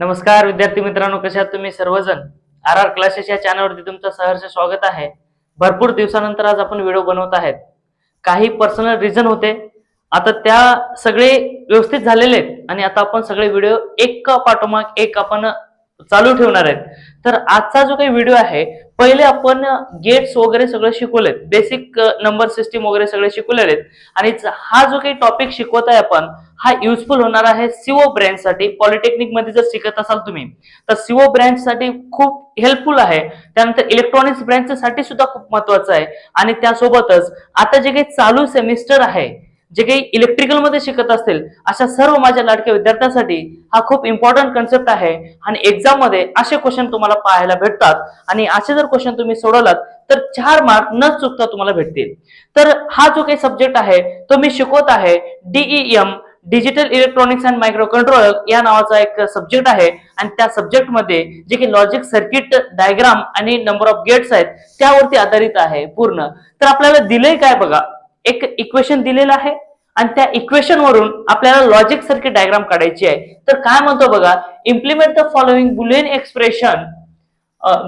नमस्कार विद्यार्थी मित्रांनो, कशा आहात तुम्ही सर्वजण? आर आर क्लासेस या चॅनलवरती तुमचं सहर्ष स्वागत आहे. भरपूर दिवसानंतर आज आपण व्हिडिओ बनवत आहेत. काही पर्सनल रिझन होते, आता त्या सगळे व्यवस्थित झालेले आहेत आणि आता आपण सगळे व्हिडिओ एक पाठोमाग एक आपण चालू ठेवणार आहेत. तर आजचा जो काही व्हिडिओ आहे, पहिले आपण गेट्स वगैरे सगळं शिकवलेत, बेसिक नंबर सिस्टीम वगैरे सगळे शिकवलेले आहेत आणि हा जो काही टॉपिक शिकवत आहे आपण, हा युजफुल होणार आहे सीओ ब्रँच साठी. पॉलिटेक्निक मध्ये जर शिकत असाल तुम्ही तर सीओ ब्रँच साठी खूप हेल्पफुल आहे. त्यानंतर इलेक्ट्रॉनिक्स ब्रँच साठी सुद्धा खूप महत्वाचं आहे आणि त्यासोबतच आता जे काही चालू सेमिस्टर आहे, जे काही इलेक्ट्रिकल मध्ये शिकत असतील अशा सर्व माझ्या लाडक्या विद्यार्थ्यांसाठी हा खूप इम्पॉर्टंट कन्सेप्ट आहे आणि एक्झाम मध्ये असे क्वेश्चन तुम्हाला पाहायला भेटतात आणि असे जर क्वेश्चन तुम्ही सोडवलात तर 4 मार्क न चुकता तुम्हाला भेटतील. तर हा जो काही सब्जेक्ट आहे तो मी शिकवत आहे DEM, digital electronics and micro controller या नावाचा एक सब्जेक्ट आहे आणि त्या सब्जेक्ट मध्ये जे काही लॉजिक सर्किट डायग्राम आणि नंबर ऑफ गेट्स आहेत त्यावरती आधारित आहे पूर्ण. तर आपल्याला दिलंय काय बघा, एक इक्वेशन दिलेलं आहे आणि त्या इक्वेशन वरून आपल्याला लॉजिक सर्किट डायग्राम काढायची आहे. तर काय म्हणतो बघा, implement the following boolean expression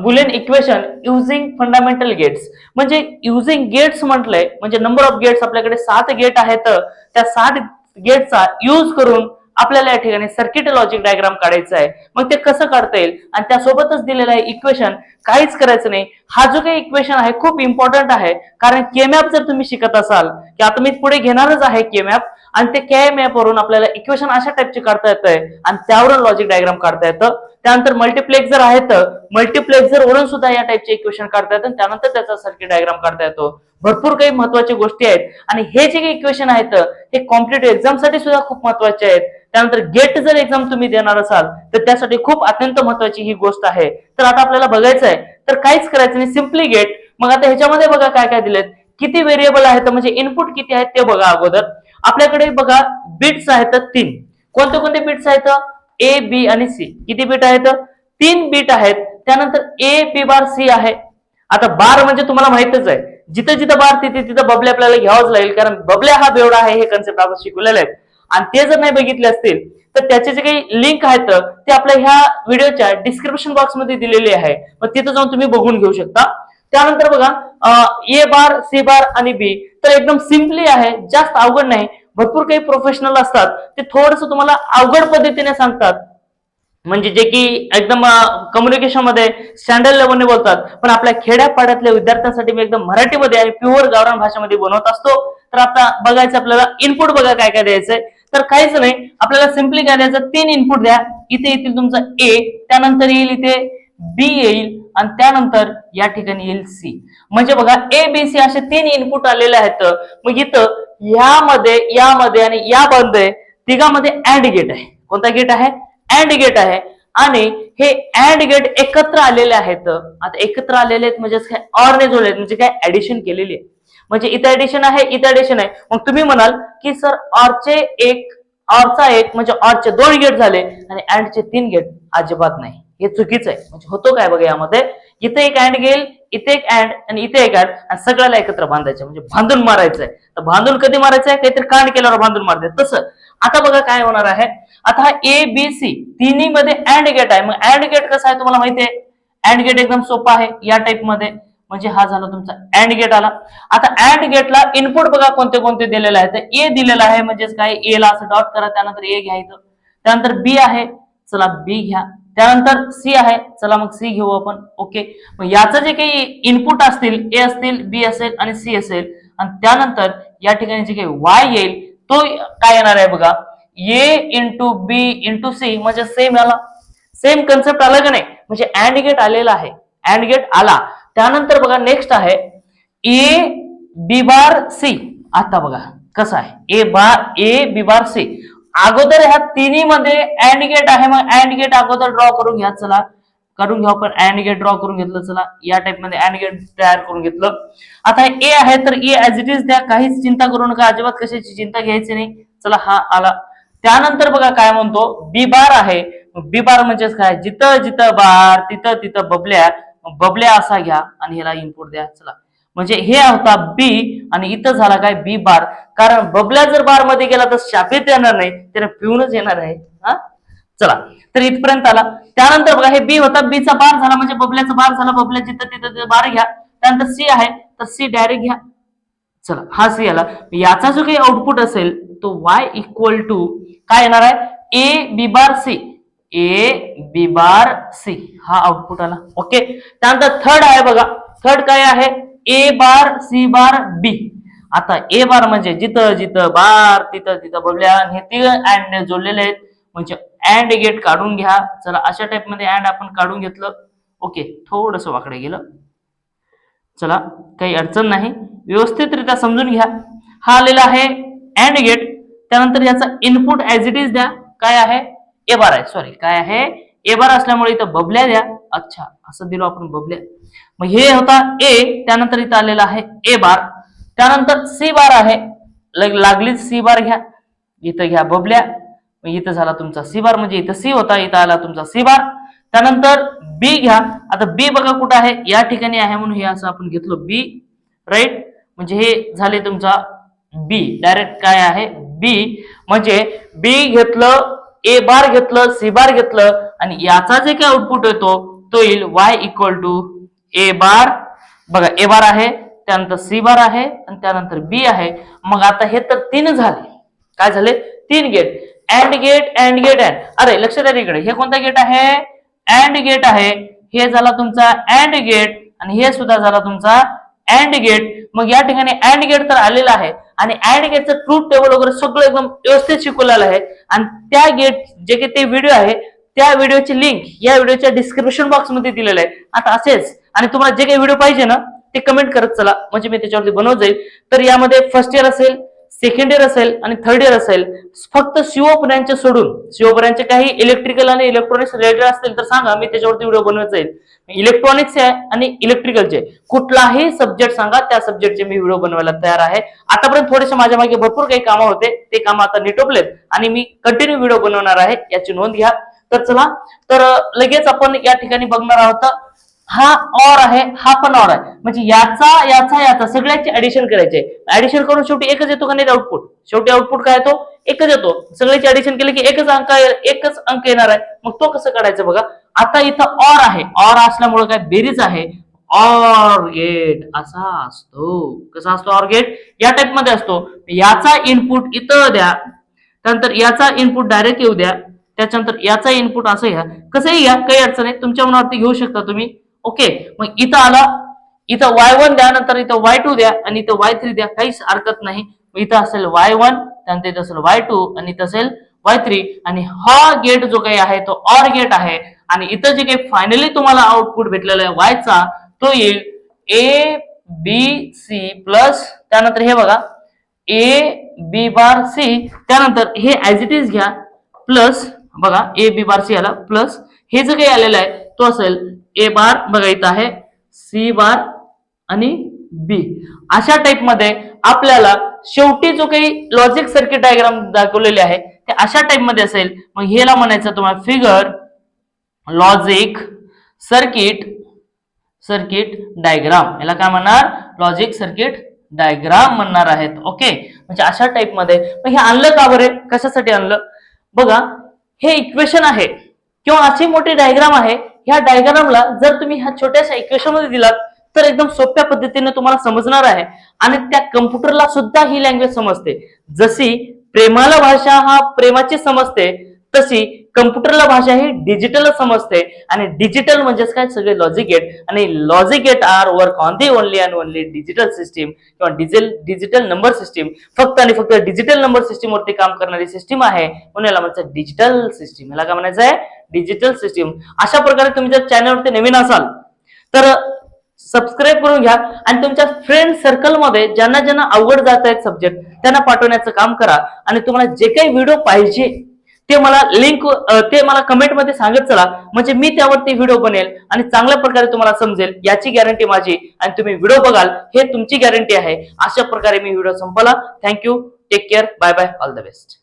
boolean equation using fundamental gates. म्हणजे युझिंग गेट्स म्हटलंय म्हणजे नंबर ऑफ गेट्स आपल्याकडे 7 गेट आहेत, त्या 7 गेटचा यूज करून आपल्याला या ठिकाणी सर्किट लॉजिक डायग्राम काढायचा आहे. मग ते कसं काढता येईल आणि त्यासोबतच दिलेलं आहे इक्वेशन, काहीच करायचं नाही. हा जो काही इक्वेशन आहे खूप इम्पॉर्टंट आहे, कारण केमॅप जर तुम्ही शिकत असाल की आता मी पुढे घेणारच आहे केमॅप आणि ते केमॅप वरून आपल्याला इक्वेशन अशा टाइपचे काढता येतंय आणि त्यावरून लॉजिक डायग्राम काढता येतं. त्यानंतर मल्टिप्लेक्सर आहेत, मल्टिप्लेक्सर वरून सुद्धा या टाइपचे इक्वेशन काढता येतं, त्यानंतर त्याचा सर्किट डायग्राम काढता येतो. भरपूर काही महत्वाच्या गोष्टी आहेत आणि हे जे काही इक्वेशन आहेत हे कॉम्पिटेटिव्ह एक्झाम साठी सुद्धा खूप महत्वाचे आहेत. त्यानंतर गेट जर एक्झाम तुम्ही देणार असाल तर त्यासाठी खूप अत्यंत महत्वाची ही गोष्ट आहे. तर आता आपल्याला बघायचं आहे, तर काहीच करायचं नाही, सिम्पली गेट. मग आता ह्याच्यामध्ये बघा काय काय दिलेत, किती व्हेरिएबल आहेत म्हणजे इनपुट किती आहेत ते बघा. अगोदर आपल्याकडे बघा बिट्स आहेत 3. कोणते कोणते बिट्स आहेत? ए, बी आणि सी. किती बिट आहेत? 3 बिट आहेत. त्यानंतर ए, बी बार, सी आहे. आता बार म्हणजे तुम्हाला माहितच आहे, जिथं जिथं बार तिथे तिथं बबले आपल्याला घ्यावंच लागेल, कारण बबल्या हा बेवडा आहे, हे कन्सेप्ट आपण शिकवलेले आहेत. आणि ते जर नाही बघितले असतील तर त्याचे जे काही लिंक आहेत ते आपल्या ह्या व्हिडिओच्या डिस्क्रिप्शन बॉक्स मध्ये दिलेली आहे, मग तिथं जाऊन तुम्ही बघून घेऊ शकता. त्यानंतर बघा ए बार, सी बार आणि बी, तर एकदम सिम्पली आहे, जास्त अवघड नाही. भरपूर काही प्रोफेशनल असतात ते थोडस तुम्हाला अवघड पद्धतीने सांगतात, म्हणजे जे की एकदम कम्युनिकेशन मध्ये स्टँडर्ड लेवलने बोलतात, पण आपल्या खेड्यापाड्यातल्या विद्यार्थ्यांसाठी मी एकदम मराठीमध्ये आणि प्युअर गावरान भाषेमध्ये बनवत असतो. तर आता बघायचं आपल्याला इनपुट बघा काय काय द्यायचंय. तर काहीच नाही, आपल्याला सिम्पली काय द्यायचं, 3 इनपुट द्या. इथे येतील तुमचं ए, त्यानंतर येईल इथे बी येईल आणि त्यानंतर या ठिकाणी येईल सी. म्हणजे बघा ए बी सी असे 3 इनपुट आलेले आहेत. मग इथं यामध्ये आणि या बंद आहे, तिघामध्ये अँड गेट आहे. कोणता गेट आहे? अँड गेट आहे. आणि हे अँड गेट एकत्र आलेले आहेत. आता एकत्र आलेले आहेत म्हणजे काय, ऑर ने जोडले म्हणजे काय, ऍडिशन केलेली आहे. म्हणजे इथं ऍडिशन आहे, इथं ऍडिशन आहे. मग तुम्ही म्हणाल की सर ऑरचा एक म्हणजे ऑरचे 2 गेट झाले आणि अँडचे 3 गेट. अजिबात नाही, हे चुकीचं आहे. म्हणजे होतो काय बघा, यामध्ये इथे एक अँड गेल, इथे एक अँड आणि इथे एक अँड आणि सगळ्याला एकत्र बांधायचं म्हणजे बांधून मारायचंय. तर बांधून कधी मारायचंय, काहीतरी कांड केल्यावर बांधून मारते तसं. आता बघा काय होणार आहे, आता हा ए बी सी तिन्ही मध्ये अँड गेट आहे. मग अँड गेट कसं आहे तुम्हाला माहिती आहे, अँड गेट एकदम सोपा आहे या टाइप मध्ये. म्हणजे हा झाला तुमचा अँड गेट आला. आता अँड गेटला इनपुट बघा कोणते कोणते दिलेले आहेत. ए दिलेला आहे म्हणजेच काय, ए ला असं डॉट करा, त्यानंतर ए घ्यायचं. त्यानंतर बी आहे, चला बी घ्या. त्यानंतर सी आहे, चला मग सी घेऊ आपण. ओके, मग याचं जे काही इनपुट असतील, ए असतील, बी असेल आणि सी असेल, आणि त्यानंतर या ठिकाणी जे काही वाय येईल तो काय येणार आहे बघा, ए इंटू बी इंटू सी. म्हणजे सेम आला, सेम कन्सेप्ट आला का नाही. म्हणजे अँड गेट आलेला आहे, अँड गेट आला. त्यानंतर बघा नेक्स्ट आहे ए बी बार सी. आता बघा कसं आहे, ए बी बार सी. अगोदर ह्या तिन्ही मध्ये अँड गेट आहे, मग अँड गेट अगोदर ड्रॉ करून घ्या. चला करून घ्या, पण अँड गेट ड्रॉ करून घेतलं. चला या टाइप मध्ये अँड गेट तयार करून घेतलं. आता ए आहे तर ए ऍज इट इज द्या, काहीच चिंता करू नका, अजिबात कशाची चिंता घ्यायची नाही. चला हा आला. त्यानंतर बघा काय म्हणतो, बी बार आहे. बी बार म्हणजेच काय, जिथं जिथं बार तिथं तिथं बबल्या, बबल्या असा घ्या आणि ह्याला इनपुट द्या. चला म्हणजे हे होता बी आणि इथं झाला काय, बी बार. कारण बबल्या जर बार मध्ये गेला तर शापेत येणार नाही, त्याला पिऊनच येणार आहे. हा चला, तर इथपर्यंत आला. त्यानंतर बघा हे बी होता, बीचा बार झाला म्हणजे बबल्याचा बार झाला, बबल्या जिथं तिथं बार घ्या. त्यानंतर सी आहे तर सी डायरेक्ट घ्या. चला, हा सी आला. याचा जो काही आउटपुट असेल तो y इक्वल टू काय येणार आहे, A B bar C, A B bar C हा आउटपुट आला. ओके. त्यानंतर थर्ड आहे बघा, थर्ड काय आहे, ए बार सी बार बी. आता ए बार म्हणजे जिथं जिथं बार तिथं तिथं बबल्या, हे तिघ अँड जोडलेले आहेत म्हणजे अँड गेट काढून घ्या. चला, अशा टाइप मध्ये अँड आपण काढून घेतलं. ओके, थोडस वाकडे गेलं. चला, काही अडचण नाही, व्यवस्थितरित्या समजून घ्या. हा आलेला आहे अँड गेट. त्यानंतर याचा इनपुट ऍज इट इज द्या. काय आहे, ए बार आहे, सॉरी काय आहे, ए बार असल्यामुळे इथं बबल्या द्या. अच्छा, असं दिलो आपण बबल्या. मग हे होता ए, त्यानंतर इथं आलेला आहे ए बार. त्यानंतर सी बार आहे, लागलीच सी बार घ्या, इथं घ्या बबल्या. मग इथं झाला तुमचा सी बार, म्हणजे इथं सी होता, इथं आला तुमचा सी बार. त्यानंतर बी घ्या. आता बी बघा कुठं आहे, या ठिकाणी आहे म्हणून हे असं आपण घेतलं बी, राईट. म्हणजे हे झाले तुमचा बी, डायरेक्ट काय आहे बी. म्हणजे बी घेतलं, ए बार घेतलं, सी बार घेतलं आणि याचा जे काही आउटपुट येतो तो येईल y इक्वल टू ए बार. बघा ए बार आहे, त्यानंतर सी बार आहे आणि त्यानंतर बी आहे. मग आता हे तर तीन झाले. काय झाले, तीन gate. And gate, and gate, and. अरे लक्षात द्या इकडे, हे कोणता गेट आहे, अँड गेट आहे. हे झाला तुमचा अँड गेट आणि हे सुद्धा झाला तुमचा अँड गेट. मग या ठिकाणी अँड गेट तर आलेला आहे आणि अँड गेटचं ट्रूथ टेबल वगैरे सगळं एकदम व्यवस्थित शिकवलेलं आहे. आणि त्या गेट जे काही ते व्हिडिओ आहे त्या व्हिडिओची लिंक या व्हिडिओच्या डिस्क्रिप्शन बॉक्स मध्ये दिलेलं आहे. आता असेच आणि तुम्हाला जे काही व्हिडिओ पाहिजे ना ते कमेंट करत चला, म्हणजे मी त्याच्यावरती बनवत जाईल. तर यामध्ये फर्स्ट इयर असेल, सेकंड इयर असेल आणि थर्ड इयर असेल. फक्त सीओ ब्रँच सोडून, सीओ ब्रँच काही इलेक्ट्रिकल आणि इलेक्ट्रॉनिक्स रिलेटेड असतील तर सांगा, मी त्याच्यावरती व्हिडिओ बनवत जाईल. इलेक्ट्रॉनिक्स आहे आणि इलेक्ट्रिकलचे कुठलाही सब्जेक्ट सांगा, त्या सब्जेक्टचे मी व्हिडिओ बनवायला तयार आहे. आतापर्यंत थोडेसे माझ्या मागे भरपूर काही कामं होते, ते काम आता निटोपलेत आणि मी कंटिन्यू व्हिडिओ बनवणार आहे, याची नोंद घ्या. तर चला, तर लगेच आपण या ठिकाणी बघणार आहोत. हा ऑर आहे, हा पण ऑर आहे, म्हणजे याचा याचा याचा सगळ्याची ऍडिशन करायचे. ऍडिशन करून शेवटी एकच येतो का नाही आउटपुट, शेवटी आउटपुट काय येतो, एकच येतो. सगळ्याची ऍडिशन केली की एकच अंक येणार आहे. मग तो कसं काढायचं बघा. आता इथं ऑर आहे, ऑर असल्यामुळे काय बेरीज आहे, ऑर गेट असा असतो. कसा असतो ऑर गेट, या टाइप मध्ये असतो. याचा इनपुट इथं द्या, त्यानंतर याचा इनपुट डायरेक्ट येऊ द्या, त्याच्यानंतर याचा इनपुट असं घ्या, कसंही घ्या, काही अडचण नाही, तुमच्या मनावरती घेऊ शकता तुम्ही. ओके. मग इथं आला, इथं y1 द्या, नंतर इथं y2 द्या आणि इथं y3 द्या, काहीच हरकत नाही. इथं असेल y1, त्यानंतर इथं असेल y2 आणि इथं असेल y3. आणि हा गेट जो काही आहे तो ऑर गेट आहे. आणि इथं जे काही फायनली तुम्हाला आउटपुट भेटलेला आहे y चा, तो येईल ए बी सी प्लस, त्यानंतर हे बघा ए बी बार सी, त्यानंतर हे ऍज इट इज घ्या प्लस, बघा ए बी बार सी आला प्लस हे जे काही आलेलं आहे तो असेल ए बार, बघा इथं आहे सी बार आणि बी. अशा टाइप मध्ये आपल्याला शेवटी जो काही लॉजिक सर्किट डायग्राम दाखवलेले आहे ते अशा टाइप मध्ये असेल. मग ह्याला म्हणायचं तुम्हाला फिगर लॉजिक सर्किट डायग्राम. याला काय म्हणणार, लॉजिक सर्किट डायग्राम म्हणणार आहेत. ओके. म्हणजे अशा टाइप मध्ये. मग हे आणलं का बरे, कशासाठी आणलं बघा. हे इक्वेशन आहे किंवा अशी मोठी डायग्राम आहे. ह्या डायग्रामला जर तुम्ही ह्या छोट्याशा इक्वेशन मध्ये दिलात तर एकदम सोप्या पद्धतीने तुम्हाला समजणार आहे आणि त्या कम्प्युटरला सुद्धा ही लँग्वेज समजते. जशी प्रेमाला भाषा हा प्रेमाची समजते, तशी कम्प्युटरला भाषा ही डिजिटल समजते. आणि डिजिटल म्हणजेच काय, सगळे लॉजिक गेट. आणि logic gate are work on the only and only digital system किंवा डिजिटल नंबर सिस्टीम. फक्त आणि फक्त डिजिटल नंबर सिस्टीम वरती काम करणारी सिस्टीम आहे, म्हणून याला म्हणायचं डिजिटल सिस्टीम. याला काय म्हणायचं आहे, डिजिटल सिस्टीम. अशा प्रकारे तुम्ही जर चॅनलवरती नवीन असाल तर सबस्क्राईब करून घ्या आणि तुमच्या फ्रेंड सर्कल मध्ये ज्यांना ज्यांना आवड जात आहेत सब्जेक्ट त्यांना पाठवण्याचं काम करा. आणि तुम्हाला जे काही व्हिडिओ पाहिजे ते मला लिंक, ते मला कमेंट मध्ये सांगत चला, म्हणजे मी त्यावरती व्हिडिओ बनेल आणि चांगल्या प्रकारे तुम्हाला समजेल, याची गॅरंटी माझी. आणि तुम्ही व्हिडिओ बघाल हे तुमची गॅरंटी आहे. अशा प्रकारे मी व्हिडिओ संपवला. Thank you, take care, bye bye, all the best.